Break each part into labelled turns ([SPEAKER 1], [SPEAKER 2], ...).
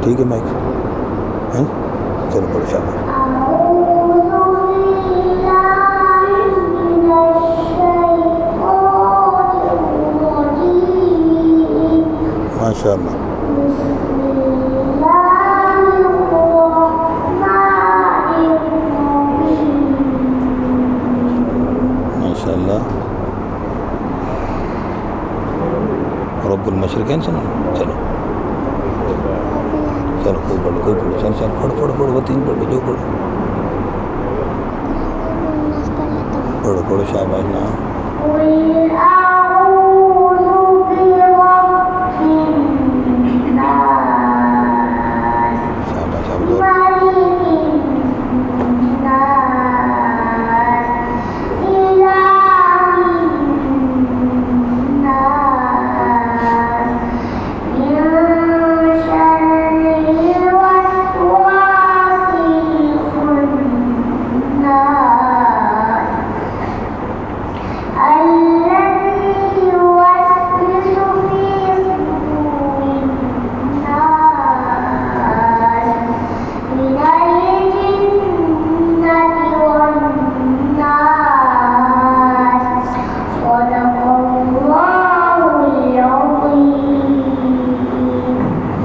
[SPEAKER 1] ठीक है माइक हैं चलो पढ़ो शाबाश माशाअल्लाह माशाअल्लाह रब्बुल मशरिकैन सुनो चलो चलो कोई पढ़ो चल चल पढ़ो वो तीन पढ़ो जो पढ़ो शाबाश ना शाबाश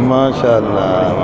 [SPEAKER 1] माशाअल्लाह